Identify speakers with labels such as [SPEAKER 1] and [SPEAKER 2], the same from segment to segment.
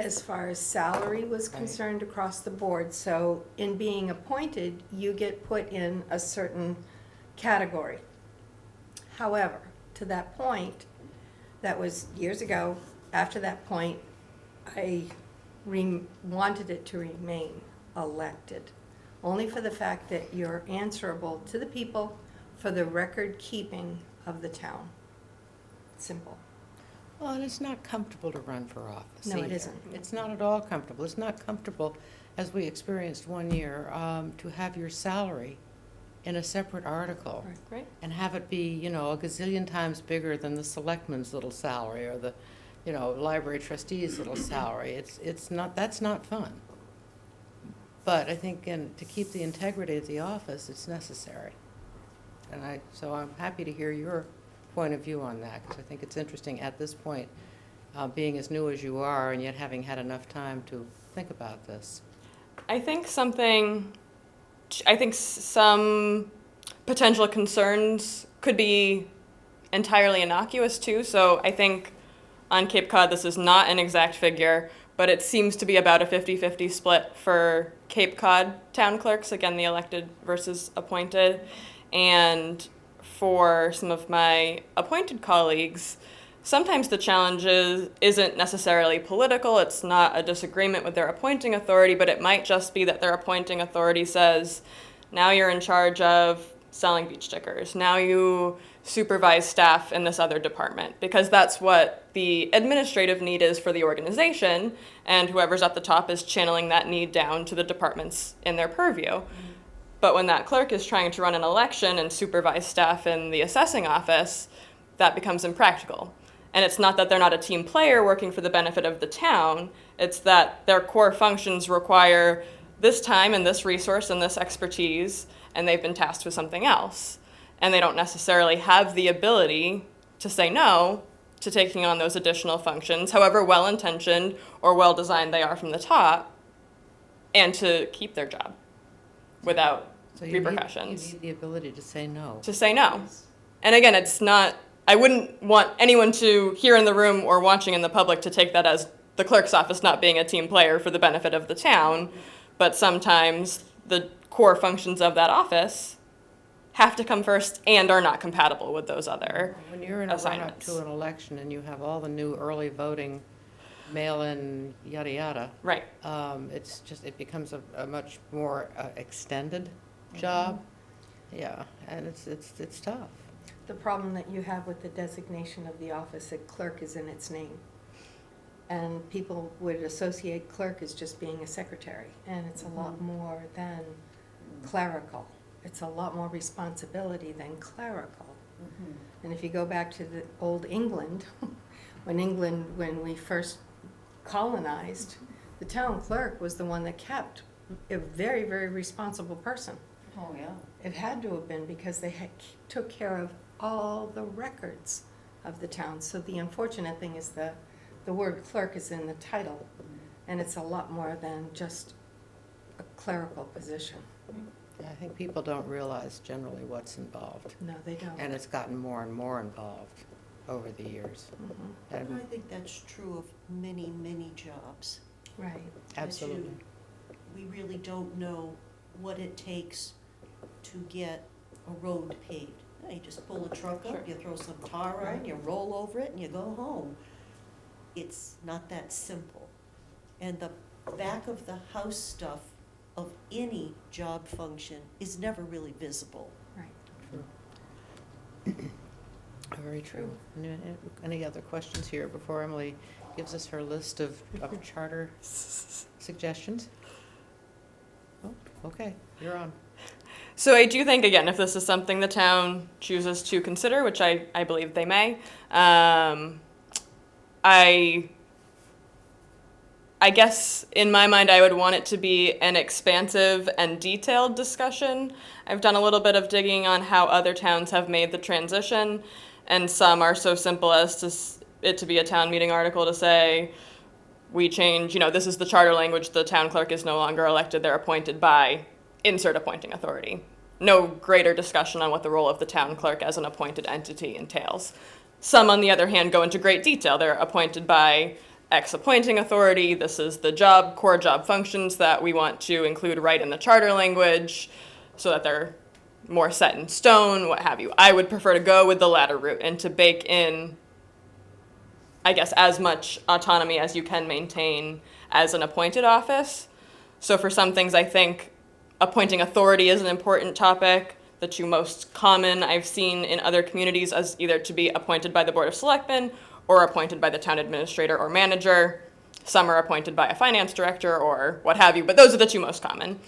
[SPEAKER 1] as far as salary was concerned across the board. So in being appointed, you get put in a certain category. However, to that point, that was years ago, after that point, I wanted it to remain elected, only for the fact that you're answerable to the people for the record keeping of the town. Simple.
[SPEAKER 2] Well, and it's not comfortable to run for office
[SPEAKER 1] No, it
[SPEAKER 2] either.
[SPEAKER 1] isn't.
[SPEAKER 2] It's not at all comfortable. It's not comfortable, as we experienced one year, to have your salary in a separate article.
[SPEAKER 3] Right.
[SPEAKER 2] And have it be, you know, a gazillion times bigger than the selectman's little salary or the, you know, library trustee's little salary. It's not, that's not fun. But I think to keep the integrity of the office, it's necessary. And so I'm happy to hear your point of view on that, because I think it's interesting at this point, being as new as you are and yet having had enough time to think about this.
[SPEAKER 3] I think some potential concerns could be entirely innocuous too. So I think on Cape Cod, this is not an exact figure, but it seems to be about a 50-50 split for Cape Cod town clerks, again, the elected versus appointed. And for some of my appointed colleagues, sometimes the challenge isn't necessarily political. It's not a disagreement with their appointing authority, but it might just be that their appointing authority says, now you're in charge of selling beach stickers. Now you supervise staff in this other department, because that's what the administrative need is for the organization, and whoever's at the top is channeling that need down to the departments in their purview. But when that clerk is trying to run an election and supervise staff in the assessing office, that becomes impractical. And it's not that they're not a team player working for the benefit of the town, it's that their core functions require this time and this resource and this expertise, and they've been tasked with something else. And they don't necessarily have the ability to say no to taking on those additional functions, however well-intentioned or well-designed they are from the top, and to keep their job without repercussions.
[SPEAKER 2] You need the ability to say no.
[SPEAKER 3] To say no. And again, it's not, I wouldn't want anyone to hear in the room or watching in the public to take that as the clerk's office not being a team player for the benefit of the town, but sometimes the core functions of that office have to come first and are not compatible with those other
[SPEAKER 2] When you're in a run-up
[SPEAKER 3] assignments.
[SPEAKER 2] to an election and you have all the new early voting, mail-in, yada, yada,
[SPEAKER 3] Right.
[SPEAKER 2] it becomes a much more extended job. Yeah, and it's tough.
[SPEAKER 1] The problem that you have with the designation of the office, that clerk is in its name. And people would associate clerk as just being a secretary, and it's a lot more than clerical. It's a lot more responsibility than clerical. And if you go back to the old England, when we first colonized, the town clerk was the one that kept a very, very responsible person.
[SPEAKER 4] Oh, yeah.
[SPEAKER 1] It had to have been, because they took care of all the records of the town. So the unfortunate thing is the word clerk is in the title, and it's a lot more than just a clerical position.
[SPEAKER 2] I think people don't realize generally what's involved,
[SPEAKER 1] No, they don't.
[SPEAKER 2] and it's gotten more and more involved over the years.
[SPEAKER 1] Mhm.
[SPEAKER 2] And
[SPEAKER 4] I think that's true of many, many jobs.
[SPEAKER 1] Right.
[SPEAKER 2] absolutely.
[SPEAKER 4] We really don't know what it takes to get a road paved. You just pull a truck
[SPEAKER 3] Sure.
[SPEAKER 4] up, you throw some tar on, you roll over it, and you go home. It's not that simple. And the back of the house stuff of any job function is never really visible.
[SPEAKER 1] Right.
[SPEAKER 2] Very true. Any other questions here before Emily gives us her list of charter suggestions? Oh, okay, you're on.
[SPEAKER 3] So I do think, again, if this is something the town chooses to consider, which I believe they may, I guess in my mind I would want it to be an expansive and detailed discussion. I've done a little bit of digging on how other towns have made the transition, and some are so simple as it to be a town meeting article to say, we change, this is the charter language, the town clerk is no longer elected, they're appointed by insert appointing authority. No greater discussion on what the role of the town clerk as an appointed entity entails. Some, on the other hand, go into great detail. They're appointed by X appointing authority, this is the job, core job functions that we want to include right in the charter language so that they're more set in stone, what have you. I would prefer to go with the latter route and to bake in, I guess, as much autonomy as you can maintain as an appointed office. So for some things, I think appointing authority is an important topic. The two most common I've seen in other communities as either to be appointed by the Board of Selectmen or appointed by the town administrator or manager. Some are appointed by a finance director or what have you, but those are the two most common.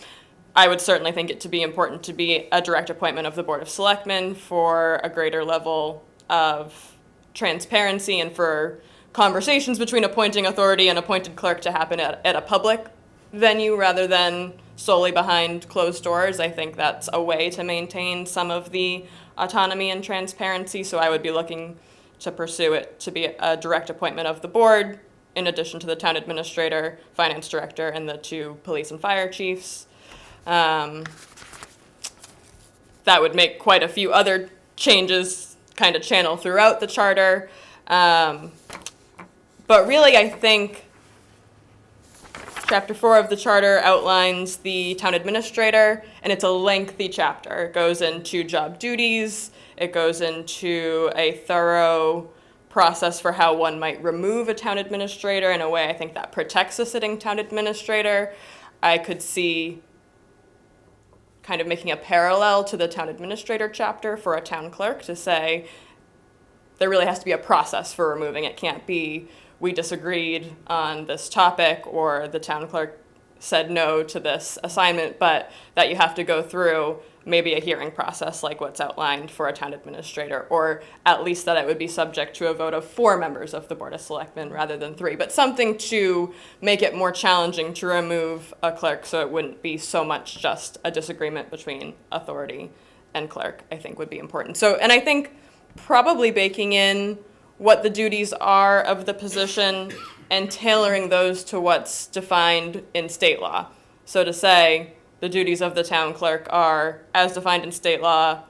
[SPEAKER 3] I would certainly think it to be important to be a direct appointment of the Board of Selectmen for a greater level of transparency and for conversations between appointing authority and appointed clerk to happen at a public venue rather than solely behind closed doors. I think that's a way to maintain some of the autonomy and transparency, so I would be looking to pursue it to be a direct appointment of the board in addition to the town administrator, finance director, and the two police and fire chiefs. That would make quite a few other changes kind of channel throughout the charter. But really, I think Chapter 4 of the charter outlines the town administrator, and it's a lengthy chapter. It goes into job duties, it goes into a thorough process for how one might remove a town administrator in a way I think that protects a sitting town administrator. I could see kind of making a parallel to the town administrator chapter for a town clerk to say there really has to be a process for removing. It can't be we disagreed on this topic or the town clerk said no to this assignment, but that you have to go through maybe a hearing process like what's outlined for a town administrator, or at least that it would be subject to a vote of 4 members of the Board of Selectmen rather than 3, but something to make it more challenging to remove a clerk so it wouldn't be so much just a disagreement between authority and clerk, I think would be important. So, and I think probably baking in what the duties are of the position and tailoring those to what's defined in state law. So to say the duties of the town clerk are as defined in state law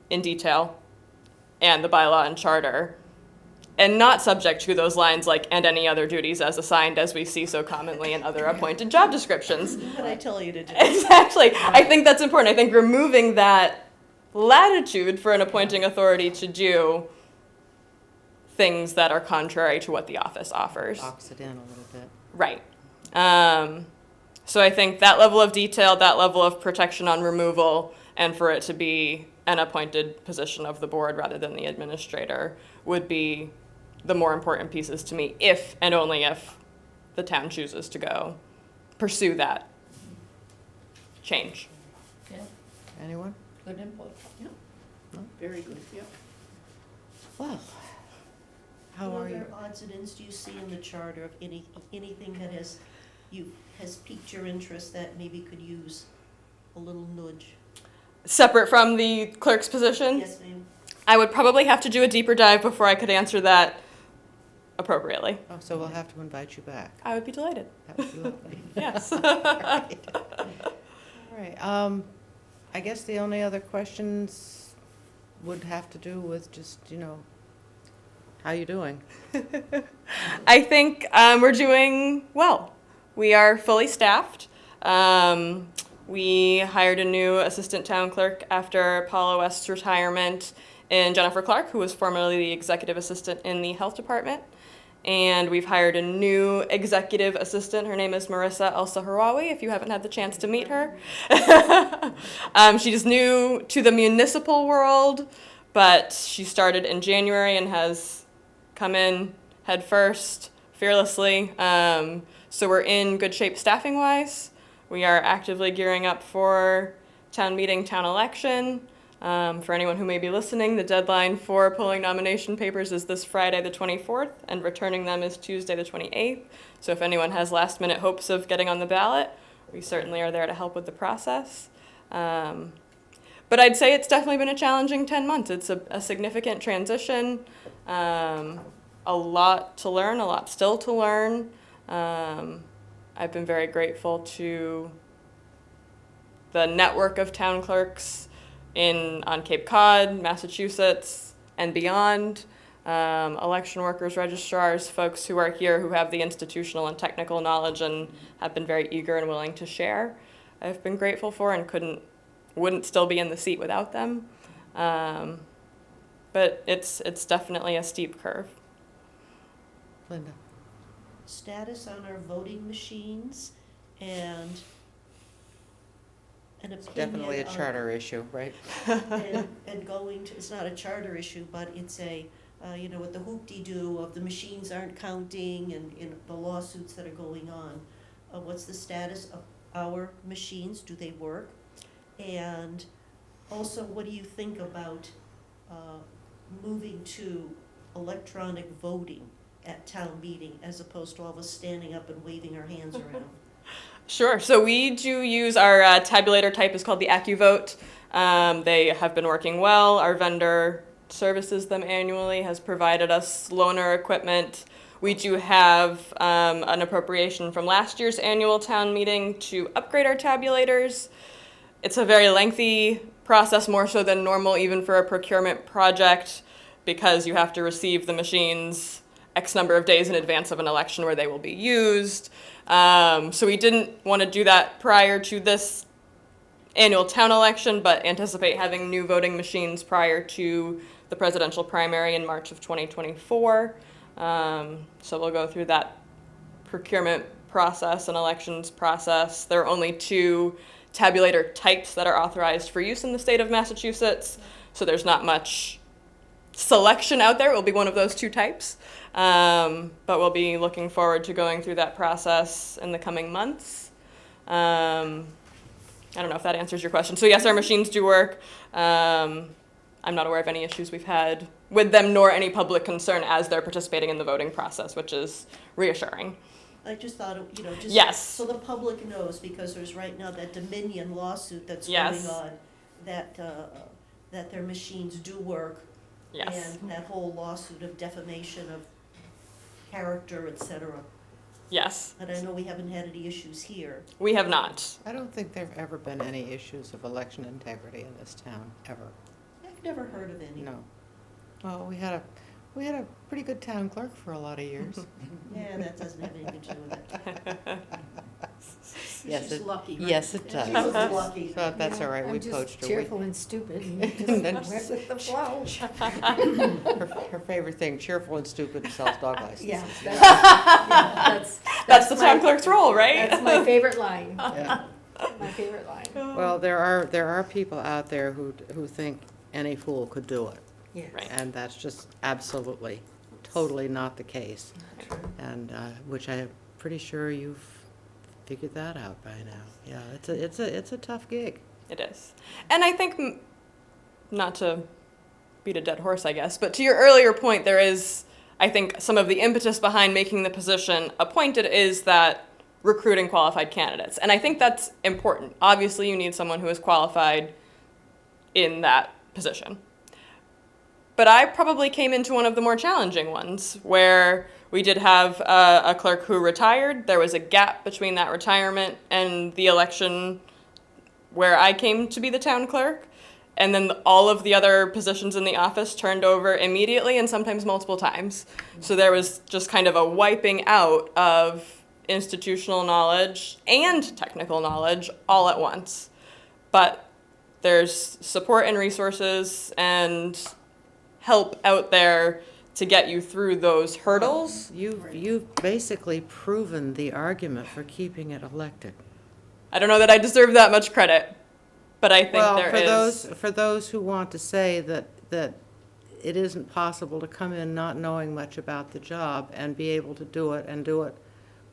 [SPEAKER 3] in detail and the bylaw and charter, and not subject to those lines like and any other duties as assigned as we see so commonly in other appointed job descriptions.
[SPEAKER 4] What I tell you to do.
[SPEAKER 3] Exactly. I think that's important. I think removing that latitude for an appointing authority to do things that are contrary to what the office offers.
[SPEAKER 2] Box it in a little bit.
[SPEAKER 3] Right. So I think that level of detail, that level of protection on removal, and for it to be an appointed position of the board rather than the administrator would be the more important pieces to me if and only if the town chooses to go pursue that change.
[SPEAKER 5] Yeah,
[SPEAKER 2] Anyone?
[SPEAKER 5] good input.
[SPEAKER 2] No?
[SPEAKER 5] Very good, yeah.
[SPEAKER 2] Well, how
[SPEAKER 4] What
[SPEAKER 2] are you?
[SPEAKER 4] other odds and ends do you see in the charter of anything that has piqued your interest that maybe could use a little nudge?
[SPEAKER 3] Separate from the clerk's position?
[SPEAKER 4] Yes, ma'am.
[SPEAKER 3] I would probably have to do a deeper dive before I could answer that appropriately.
[SPEAKER 2] Oh, so we'll have to invite you back.
[SPEAKER 3] I would be delighted.
[SPEAKER 2] That would be lovely.
[SPEAKER 3] Yes.
[SPEAKER 2] All right. I guess the only other questions would have to do with just, how you doing?
[SPEAKER 3] I think we're doing well. We are fully staffed. We hired a new assistant town clerk after Paula West's retirement in Jennifer Clark, who was formerly the executive assistant in the health department. And we've hired a new executive assistant. Her name is Marissa El-Sahrawi, if you haven't had the chance to meet her. She's new to the municipal world, but she started in January and has come in head first, fearlessly. So we're in good shape staffing-wise. We are actively gearing up for town meeting, town election. For anyone who may be listening, the deadline for pulling nomination papers is this Friday the 24th, and returning them is Tuesday the 28th. So if anyone has last-minute hopes of getting on the ballot, we certainly are there to help with the process. But I'd say it's definitely been a challenging 10 months. It's a significant transition, a lot to learn, a lot still to learn. I've been very grateful to the network of town clerks on Cape Cod, Massachusetts, and beyond. election workers, registrars, folks who are here who have the institutional and technical knowledge and have been very eager and willing to share. I've been grateful for and wouldn't still be in the seat without them. But it's definitely a steep curve.
[SPEAKER 2] Linda?
[SPEAKER 4] Status on our voting machines and an
[SPEAKER 2] It's
[SPEAKER 4] opinion
[SPEAKER 2] definitely a
[SPEAKER 4] on-
[SPEAKER 2] charter issue, right?
[SPEAKER 4] and going to, it's not a charter issue, but it's a, with the hoop-de-doo of the machines aren't counting and in the lawsuits that are going on. What's the status of our machines? Do they work? And also, what do you think about moving to electronic voting at town meeting as opposed to all of us standing up and waving our hands around?
[SPEAKER 3] Sure. So we do use our tabulator type is called the AccuVote. They have been working well. Our vendor services them annually, has provided us loaner equipment. We do have an appropriation from last year's annual town meeting to upgrade our tabulators. It's a very lengthy process, more so than normal, even for a procurement project, because you have to receive the machines X number of days in advance of an election where they will be used. So we didn't want to do that prior to this annual town election, but anticipate having new voting machines prior to the presidential primary in March of 2024. So we'll go through that procurement process and elections process. There are only 2 tabulator types that are authorized for use in the state of Massachusetts, so there's not much selection out there. It will be one of those 2 types. But we'll be looking forward to going through that process in the coming months. I don't know if that answers your question. So yes, our machines do work. I'm not aware of any issues we've had with them, nor any public concern as they're participating in the voting process, which is reassuring.
[SPEAKER 4] I just thought, just
[SPEAKER 3] Yes.
[SPEAKER 4] so the public knows, because there's right now that Dominion lawsuit that's
[SPEAKER 3] Yes.
[SPEAKER 4] going on, that their machines do work.
[SPEAKER 3] Yes.
[SPEAKER 4] And that whole lawsuit of defamation of character, et cetera.
[SPEAKER 3] Yes.
[SPEAKER 4] And I know we haven't had any issues here.
[SPEAKER 3] We have not.
[SPEAKER 2] I don't think there've ever been any issues of election integrity in this town, ever.
[SPEAKER 4] I've never heard of any.
[SPEAKER 2] No. Well, we had a pretty good town clerk for a lot of years.
[SPEAKER 4] Yeah, that doesn't have anything to do with it.
[SPEAKER 2] Yes,
[SPEAKER 5] She's
[SPEAKER 2] it-
[SPEAKER 5] lucky, right?
[SPEAKER 2] Yes, it
[SPEAKER 4] She
[SPEAKER 2] does.
[SPEAKER 4] was lucky.
[SPEAKER 2] So that's
[SPEAKER 1] Yeah,
[SPEAKER 2] all right, we
[SPEAKER 1] I'm just
[SPEAKER 2] poached her.
[SPEAKER 1] cheerful and stupid and just
[SPEAKER 2] And
[SPEAKER 1] went
[SPEAKER 2] then
[SPEAKER 1] with the flow.
[SPEAKER 2] Her favorite thing, cheerful and stupid, sells dog licenses.
[SPEAKER 1] Yeah, that's
[SPEAKER 3] That's the town
[SPEAKER 1] my-
[SPEAKER 3] clerk's role, right?
[SPEAKER 1] That's my favorite line,
[SPEAKER 2] Yeah.
[SPEAKER 1] my favorite line.
[SPEAKER 2] Well, there are people out there who think any fool could do it,
[SPEAKER 1] Yes.
[SPEAKER 3] Right.
[SPEAKER 2] and that's just absolutely, totally not the case.
[SPEAKER 1] True.
[SPEAKER 2] And, which I'm pretty sure you've figured that out by now. Yeah, it's a tough gig.
[SPEAKER 3] It is. And I think, not to beat a dead horse, I guess, but to your earlier point, there is, I think, some of the impetus behind making the position appointed is that recruiting qualified candidates. And I think that's important. Obviously, you need someone who is qualified in that position. But I probably came into one of the more challenging ones, where we did have a clerk who retired. There was a gap between that retirement and the election where I came to be the town clerk. And then all of the other positions in the office turned over immediately and sometimes multiple times. So there was just kind of a wiping out of institutional knowledge and technical knowledge all at once. But there's support and resources and help out there to get you through those hurdles.
[SPEAKER 2] You've basically proven the argument for keeping it elected.
[SPEAKER 3] I don't know that I deserve that much credit, but I think there is.
[SPEAKER 2] For those who want to say that it isn't possible to come in not knowing much about the job and be able to do it and do it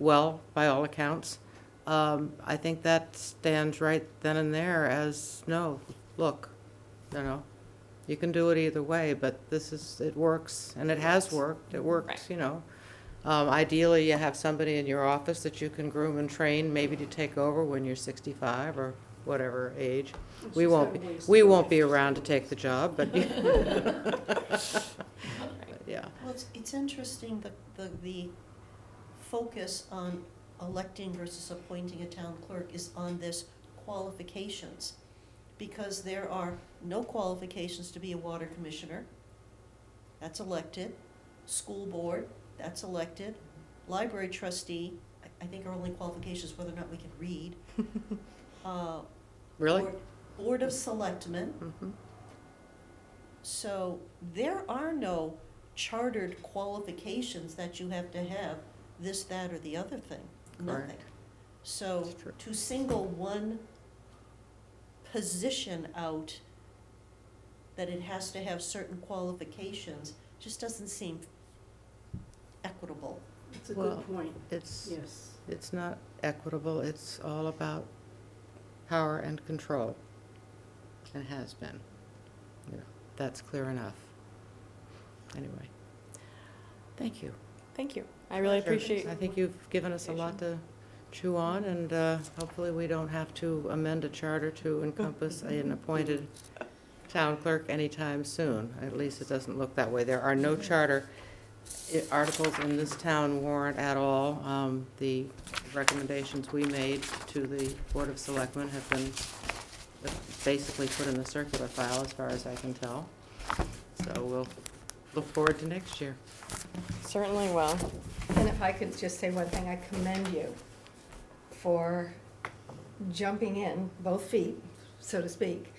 [SPEAKER 2] well, by all accounts, I think that stands right then and there as, no, look, you can do it either way, but it works, and it has worked. It works,
[SPEAKER 3] Right.
[SPEAKER 2] Ideally, you have somebody in your office that you can groom and train, maybe to take over when you're 65 or whatever age. We
[SPEAKER 5] She's
[SPEAKER 2] won't
[SPEAKER 5] got
[SPEAKER 2] be,
[SPEAKER 5] ways
[SPEAKER 2] we
[SPEAKER 5] to
[SPEAKER 2] won't
[SPEAKER 5] go.
[SPEAKER 2] be around to take the job, but yeah.
[SPEAKER 4] Well, it's interesting, the focus on electing versus appointing a town clerk is on this qualifications, because there are no qualifications to be a water commissioner. that's elected. School board, that's elected. Library trustee, I think our only qualification is whether or not we can read.
[SPEAKER 2] Really?
[SPEAKER 4] Board of Selectmen.
[SPEAKER 2] Mhm.
[SPEAKER 4] So there are no chartered qualifications that you have to have this, that, or the other thing, nothing.
[SPEAKER 2] Correct.
[SPEAKER 4] So
[SPEAKER 2] That's true.
[SPEAKER 4] to single one position out, that it has to have certain qualifications, just doesn't seem equitable.
[SPEAKER 5] It's a
[SPEAKER 2] Well,
[SPEAKER 5] good point,
[SPEAKER 2] It's,
[SPEAKER 5] yes.
[SPEAKER 2] it's not equitable, it's all about power and control, and has been. You know, that's clear enough. Anyway, thank you.
[SPEAKER 3] Thank you. I really
[SPEAKER 2] Pleasure.
[SPEAKER 3] appreciate.
[SPEAKER 2] I think you've given us a lot to chew on, and hopefully we don't have to amend a charter to encompass an appointed town clerk anytime soon. At least it doesn't look that way. There are no charter articles in this town warrant at all. The recommendations we made to the Board of Selectmen have been basically put in the circular file, as far as I can tell. So we'll look forward to next year.
[SPEAKER 3] Certainly will.
[SPEAKER 1] And if I could just say one thing, I commend you for jumping in, both feet, so to speak,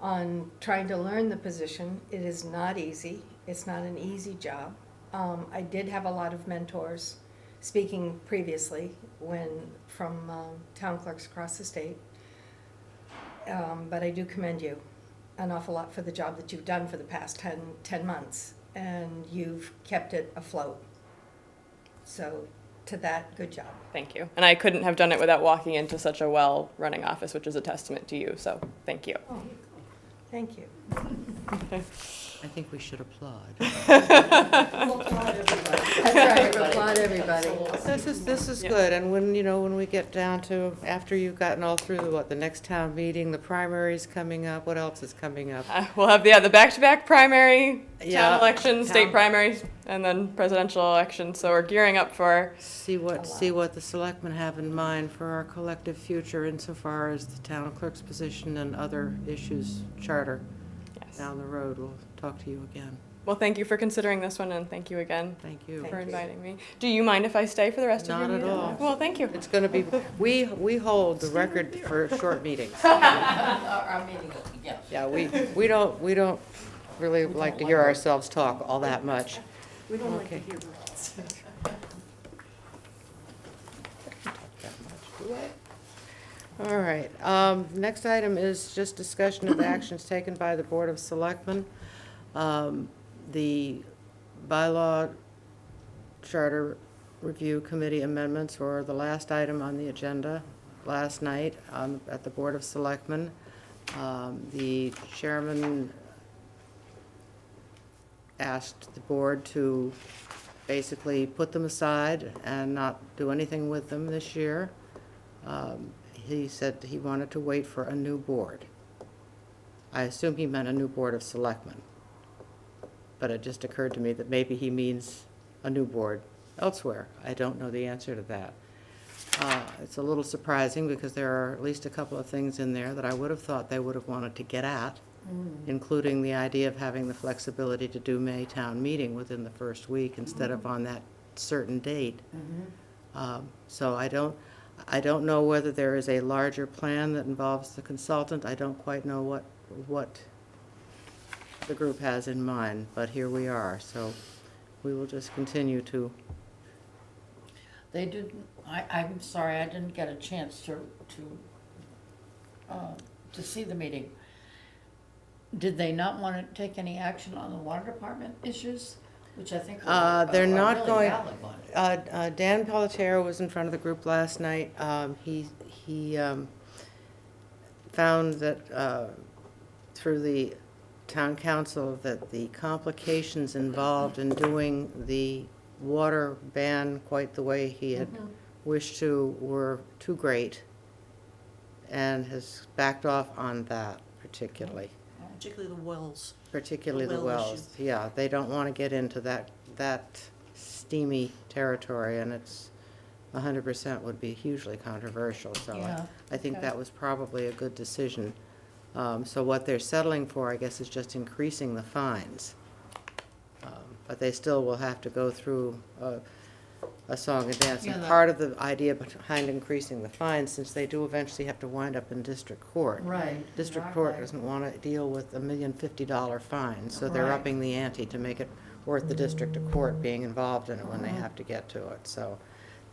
[SPEAKER 1] on trying to learn the position. It is not easy. It's not an easy job. I did have a lot of mentors, speaking previously, from town clerks across the state. But I do commend you an awful lot for the job that you've done for the past 10 months, and you've kept it afloat. So to that, good job.
[SPEAKER 3] Thank you. And I couldn't have done it without walking into such a well-running office, which is a testament to you. So thank you.
[SPEAKER 1] Oh, thank you.
[SPEAKER 2] I think we should applaud.
[SPEAKER 4] We'll applaud everybody.
[SPEAKER 1] That's right, applaud everybody.
[SPEAKER 2] This is
[SPEAKER 3] Yeah.
[SPEAKER 2] good, and when we get down to, after you've gotten all through the next town meeting, the primary's coming up, what else is coming up?
[SPEAKER 3] We'll have the back-to-back primary,
[SPEAKER 2] Yeah,
[SPEAKER 3] town elections,
[SPEAKER 2] town-
[SPEAKER 3] state primaries, and then presidential elections. So we're gearing up for.
[SPEAKER 2] See what the selectmen have in mind for our collective future insofar as the town clerk's position and other issues, charter,
[SPEAKER 3] Yes.
[SPEAKER 2] down the road. We'll talk to you again.
[SPEAKER 3] Well, thank you for considering this one, and thank you again
[SPEAKER 2] Thank you.
[SPEAKER 1] Thank
[SPEAKER 3] for
[SPEAKER 1] you.
[SPEAKER 3] inviting me. Do you mind if I stay for the rest of your
[SPEAKER 2] Not at
[SPEAKER 3] meeting?
[SPEAKER 2] all.
[SPEAKER 3] Well, thank you.
[SPEAKER 2] It's gonna be, we hold the record for short meetings.
[SPEAKER 6] Our meeting, yeah.
[SPEAKER 2] Yeah, we don't really like to hear ourselves talk all that much.
[SPEAKER 5] We don't like to
[SPEAKER 2] Okay.
[SPEAKER 5] hear words.
[SPEAKER 2] All right, next item is just discussion of actions taken by the Board of Selectmen. The bylaw charter review committee amendments were the last item on the agenda last night at the Board of Selectmen. The chairman asked the board to basically put them aside and not do anything with them this year. He said he wanted to wait for a new board. I assume he meant a new Board of Selectmen. But it just occurred to me that maybe he means a new board elsewhere. I don't know the answer to that. It's a little surprising because there are at least a couple of things in there that I would have thought they would have wanted to get at, including the idea of having the flexibility to do May town meeting within the first week instead of on that certain date. So I don't know whether there is a larger plan that involves the consultant. I don't quite know what the group has in mind, but here we are. So we will just continue to.
[SPEAKER 6] They didn't, I'm sorry, I didn't get a chance to see the meeting. Did they not want to take any action on the water department issues? Which I think were
[SPEAKER 2] They're
[SPEAKER 6] a
[SPEAKER 2] not
[SPEAKER 6] really
[SPEAKER 2] going.
[SPEAKER 6] valid one.
[SPEAKER 2] Dan Pelletier was in front of the group last night. He found that through the town council that the complications involved in doing the water ban quite the way he had wished to were too great, and has backed off on that particularly.
[SPEAKER 4] Particularly the wells.
[SPEAKER 2] Particularly the
[SPEAKER 4] well
[SPEAKER 2] wells, yeah, they don't want to get into that steamy territory, and it's 100% would be hugely controversial, so
[SPEAKER 6] Yeah,
[SPEAKER 2] I think
[SPEAKER 6] okay.
[SPEAKER 2] that was probably a good decision. So what they're settling for, I guess, is just increasing the fines. but they still will have to go through a song and dance.
[SPEAKER 6] Yeah,
[SPEAKER 2] And
[SPEAKER 6] that-
[SPEAKER 2] part of the idea behind increasing the fines, since they do eventually have to wind up in district court.
[SPEAKER 6] Right.
[SPEAKER 2] District court
[SPEAKER 6] exactly.
[SPEAKER 2] doesn't want to deal with $1,050 fine, so they're
[SPEAKER 6] Right.
[SPEAKER 2] upping the ante to make it worth the district court being involved in it when they have to get to it, so.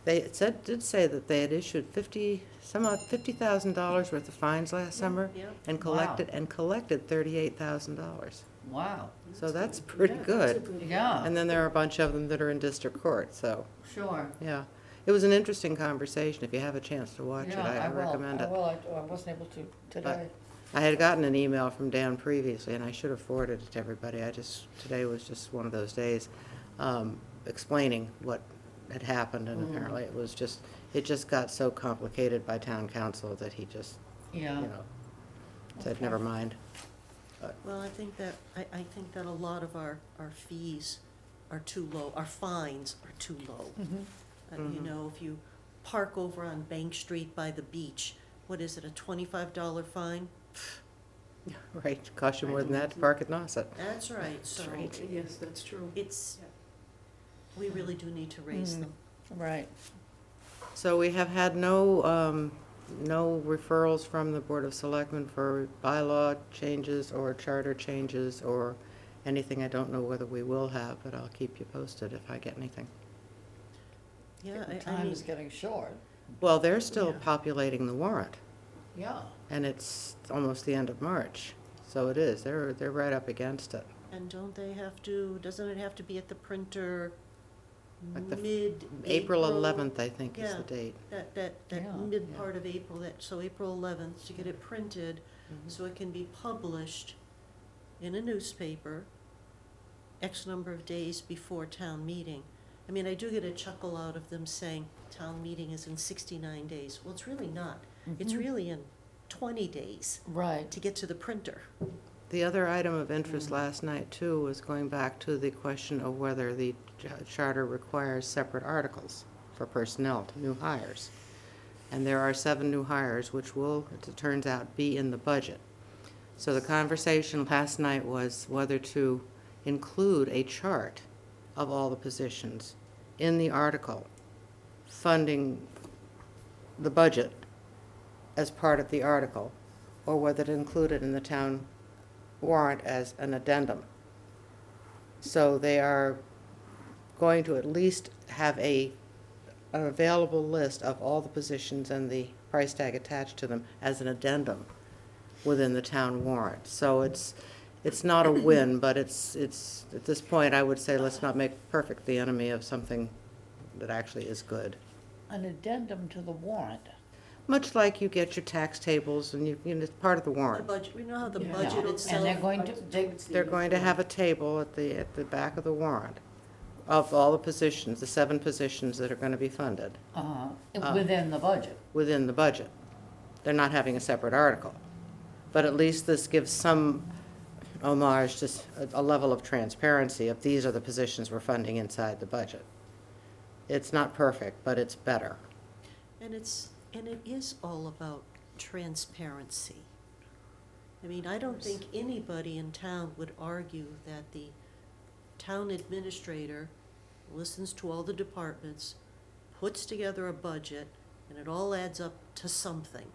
[SPEAKER 2] They did say that they had issued $50,000 worth of fines last summer
[SPEAKER 4] Yeah.
[SPEAKER 2] and
[SPEAKER 6] Wow.
[SPEAKER 2] collected $38,000.
[SPEAKER 6] Wow,
[SPEAKER 2] So that's pretty good.
[SPEAKER 6] yeah,
[SPEAKER 2] And then there are a bunch of them that are in district court, so,
[SPEAKER 6] sure.
[SPEAKER 2] yeah. It was an interesting conversation. If you have a chance to watch it,
[SPEAKER 6] Yeah,
[SPEAKER 2] I recommend it.
[SPEAKER 6] I will, I wasn't able to today.
[SPEAKER 2] I had gotten an email from Dan previously, and I should have forwarded it to everybody. Today was just one of those days, explaining what had happened, and apparently it just got so complicated by town council that he just,
[SPEAKER 6] Yeah.
[SPEAKER 2] said,
[SPEAKER 6] Okay.
[SPEAKER 2] never mind.
[SPEAKER 4] Well, I think that a lot of our fees are too low, our fines are too low. You
[SPEAKER 2] Mhm.
[SPEAKER 4] know, if you park over on Bank Street by the beach, what is it, a $25 fine?
[SPEAKER 2] Right, cost you more than that to park at Nauset.
[SPEAKER 4] That's right, so
[SPEAKER 2] right.
[SPEAKER 5] Yes, that's true.
[SPEAKER 4] we really do need to raise them.
[SPEAKER 6] Right,
[SPEAKER 2] So we have had no referrals from the Board of Selectmen for bylaw changes or charter changes or anything. I don't know whether we will have, but I'll keep you posted if I get anything.
[SPEAKER 4] Yeah, I
[SPEAKER 6] time
[SPEAKER 4] mean,
[SPEAKER 6] is getting short,
[SPEAKER 2] Well, they're still
[SPEAKER 4] Yeah.
[SPEAKER 2] populating the warrant,
[SPEAKER 6] yeah.
[SPEAKER 2] and it's almost the end of March. So it is, they're right up against it.
[SPEAKER 4] and doesn't it have to be at the printer
[SPEAKER 2] Like the
[SPEAKER 4] mid-April?
[SPEAKER 2] April 11th, I think, is
[SPEAKER 4] Yeah.
[SPEAKER 2] the date.
[SPEAKER 4] That
[SPEAKER 6] Yeah.
[SPEAKER 4] mid
[SPEAKER 2] Yeah.
[SPEAKER 4] part of April, so April 11th, to get it printed, so it can be published in a newspaper X number of days before town meeting. I mean, I do get a chuckle out of them saying town meeting is in 69 days. Well, it's really not. It's
[SPEAKER 6] Mhm.
[SPEAKER 4] really in 20 days
[SPEAKER 6] Right,
[SPEAKER 4] to get to the printer.
[SPEAKER 2] The other item of interest last night, too, was going back to the question of whether the charter requires separate articles for personnel, to new hires. And there are 7 new hires, which will, as it turns out, be in the budget. So the conversation last night was whether to include a chart of all the positions in the article funding the budget as part of the article, or whether to include it in the town warrant as an addendum. So they are going to at least have an available list of all the positions and the price tag attached to them as an addendum within the town warrant. So it's not a win, but it's, at this point, I would say let's not make perfect the enemy of something that actually is good.
[SPEAKER 6] an addendum to the warrant.
[SPEAKER 2] Much like you get your tax tables and it's part of the
[SPEAKER 4] The
[SPEAKER 2] warrant.
[SPEAKER 4] budget, we know how the
[SPEAKER 5] Yeah.
[SPEAKER 4] budget
[SPEAKER 6] No,
[SPEAKER 4] itself.
[SPEAKER 6] And they're going to,
[SPEAKER 2] They're going to have a table at the back of the warrant of all the positions, the 7 positions that are going to be funded
[SPEAKER 6] within the budget.
[SPEAKER 2] within the budget. They're not having a separate article. But at least this gives some homage to a level of transparency of these are the positions we're funding inside the budget. It's not perfect, but it's better.
[SPEAKER 4] And it is all about transparency. I mean, I don't think anybody in town would argue that the town administrator listens to all the departments, puts together a budget, and it all adds up to something.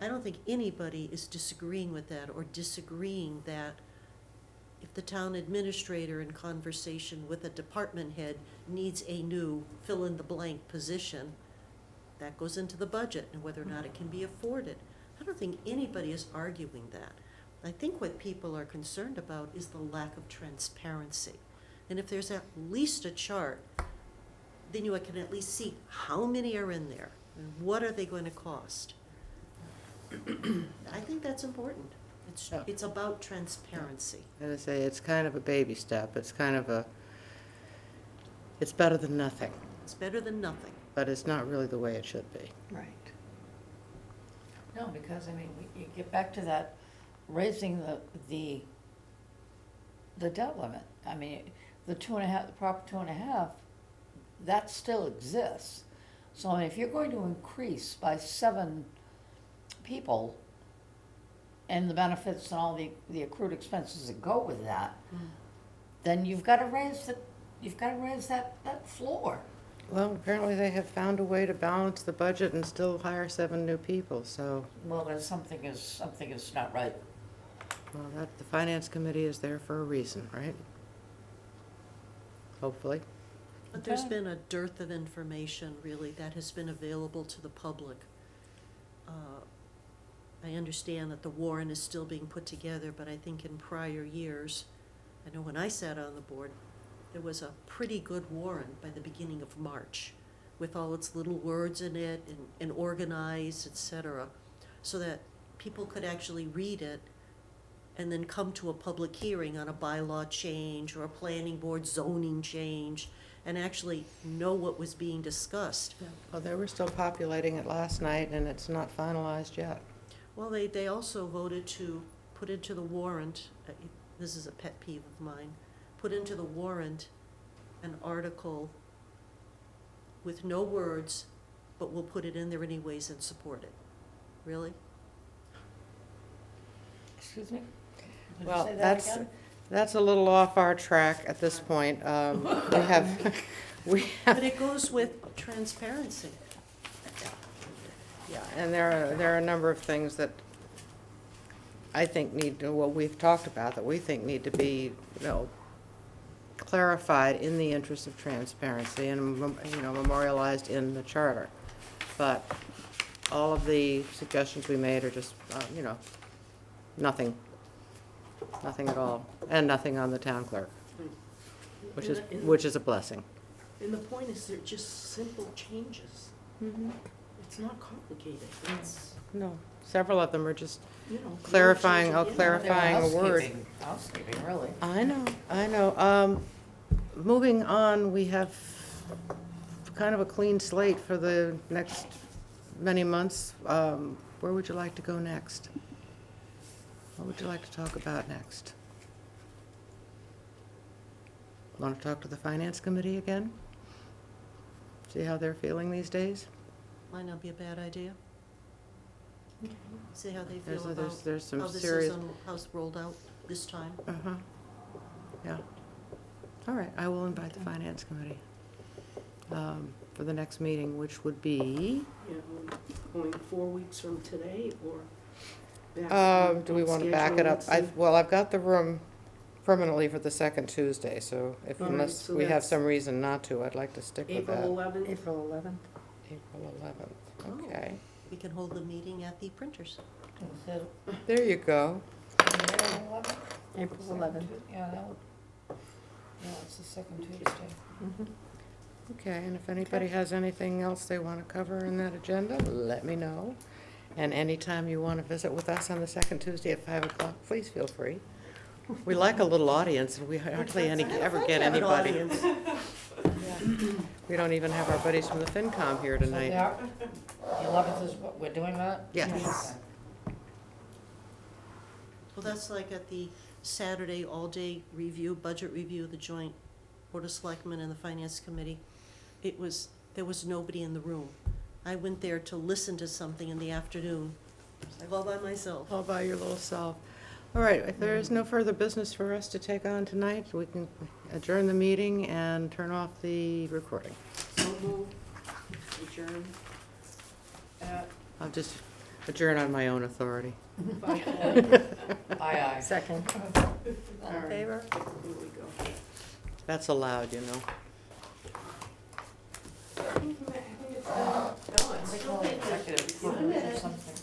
[SPEAKER 4] I don't think anybody is disagreeing with that or disagreeing that if the town administrator in conversation with a department head needs a new fill-in-the-blank position, that goes into the budget and whether or not it can be afforded. I don't think anybody is arguing that. I think what people are concerned about is the lack of transparency. And if there's at least a chart, then you can at least see how many are in there and what are they going to cost. I think that's important.
[SPEAKER 2] Yeah.
[SPEAKER 4] It's about transparency.
[SPEAKER 2] And I say, it's kind of a baby step. It's kind of it's better than nothing,
[SPEAKER 4] It's better than nothing.
[SPEAKER 2] but it's not really the way it should be.
[SPEAKER 1] Right.
[SPEAKER 6] No, because, I mean, you get back to that, raising the debt limit. I mean, the 2.5, the proper 2.5, that still exists. So, I mean, if you're going to increase by 7 people, and the benefits and all the accrued expenses that go with that, then you've gotta raise that floor.
[SPEAKER 2] Well, apparently they have found a way to balance the budget and still hire 7 new people, so,
[SPEAKER 6] Well, then something is not right.
[SPEAKER 2] well, the finance committee is there for a reason, right? Hopefully.
[SPEAKER 4] But there's
[SPEAKER 6] Okay.
[SPEAKER 4] been a dearth of information, really, that has been available to the public. I understand that the warrant is still being put together, but I think in prior years, I know when I sat on the board, there was a pretty good warrant by the beginning of March, with all its little words in it and organized, et cetera, so that people could actually read it and then come to a public hearing on a bylaw change or a planning board zoning change and actually know what was being discussed.
[SPEAKER 2] Well, they were still populating it last night, and it's not finalized yet.
[SPEAKER 4] Well, they also voted to put into the warrant, this is a pet peeve of mine, put into the warrant an article with no words, but we'll put it in there anyways and support it. Really?
[SPEAKER 6] Excuse me? Did you
[SPEAKER 2] Well,
[SPEAKER 6] say that
[SPEAKER 2] that's,
[SPEAKER 6] again?
[SPEAKER 2] that's a little off our track at this point. We
[SPEAKER 4] But
[SPEAKER 2] have,
[SPEAKER 4] it goes with transparency.
[SPEAKER 2] yeah, and there are a number of things that I think what we've talked about, that we think need to be, clarified in the interest of transparency and, memorialized in the charter. But all of the suggestions we made are just, nothing at all, and nothing on the town clerk, which is a blessing.
[SPEAKER 5] And the point is, they're just simple changes. It's not complicated. It's,
[SPEAKER 2] No, several of them are just
[SPEAKER 5] you know.
[SPEAKER 2] clarifying,
[SPEAKER 5] little change again.
[SPEAKER 2] clarifying a word.
[SPEAKER 6] Housekeeping, really.
[SPEAKER 2] I know. Moving on, we have kind of a clean slate for the next many months. Where would you like to go next? What would you like to talk about next? Want to talk to the finance committee again? See how they're feeling these days?
[SPEAKER 4] Might not be a bad idea. See how they
[SPEAKER 2] There's
[SPEAKER 4] feel about
[SPEAKER 2] there's some
[SPEAKER 4] how this
[SPEAKER 2] serious.
[SPEAKER 4] is, how it's rolled out this time.
[SPEAKER 2] Uh-huh, yeah. All right, I will invite the finance committee for the next meeting, which would be,
[SPEAKER 5] Yeah, going 4 weeks from today or back on
[SPEAKER 2] do we want to back
[SPEAKER 5] schedule,
[SPEAKER 2] it up?
[SPEAKER 5] let's see.
[SPEAKER 2] Well, I've got the room permanently for the second Tuesday, so
[SPEAKER 5] All right,
[SPEAKER 2] unless
[SPEAKER 5] so
[SPEAKER 2] we have
[SPEAKER 5] that's
[SPEAKER 2] some reason not to, I'd like to stick with that.
[SPEAKER 5] April 11th.
[SPEAKER 1] April 11th.
[SPEAKER 2] April 11th,
[SPEAKER 4] Oh.
[SPEAKER 2] okay.
[SPEAKER 4] We can hold the meeting at the printers.
[SPEAKER 6] Is it-
[SPEAKER 2] There you go.
[SPEAKER 6] April 11th?
[SPEAKER 1] April
[SPEAKER 6] Second
[SPEAKER 1] 11th.
[SPEAKER 6] Yeah, that would, yeah, it's the second Tuesday.
[SPEAKER 1] Mhm.
[SPEAKER 2] Okay, and if anybody has anything else they want to cover in that agenda, let me know. And anytime you want to visit with us on the second Tuesday at 5 o'clock, please feel free. We like a little audience, and we hardly ever get
[SPEAKER 4] Have an
[SPEAKER 2] anybody.
[SPEAKER 4] audience.
[SPEAKER 2] We don't even have our buddies from the FinCom here
[SPEAKER 6] So
[SPEAKER 2] tonight.
[SPEAKER 6] the 11th is what, we're doing that?
[SPEAKER 2] Yes.
[SPEAKER 4] Well, that's like at the Saturday all-day review, budget review, the joint Board of Selectmen and the Finance Committee. There was nobody in the room. I went there to listen to something in the afternoon. I was all by myself.
[SPEAKER 2] All by your little self. All right, if there is no further business for us to take on tonight, we can adjourn the meeting and turn off the recording.
[SPEAKER 5] So moved, adjourn at
[SPEAKER 2] I'll just adjourn on my own authority.
[SPEAKER 5] 5:40.
[SPEAKER 6] Aye, aye.
[SPEAKER 1] Second.
[SPEAKER 5] All
[SPEAKER 1] All in
[SPEAKER 5] right.
[SPEAKER 1] favor?
[SPEAKER 5] Here we go.
[SPEAKER 2] That's allowed, you know.
[SPEAKER 5] I think it's done. No, it's
[SPEAKER 6] They
[SPEAKER 5] still
[SPEAKER 6] call it
[SPEAKER 5] taking
[SPEAKER 6] executive
[SPEAKER 5] a
[SPEAKER 6] privilege or
[SPEAKER 5] minute.
[SPEAKER 6] something.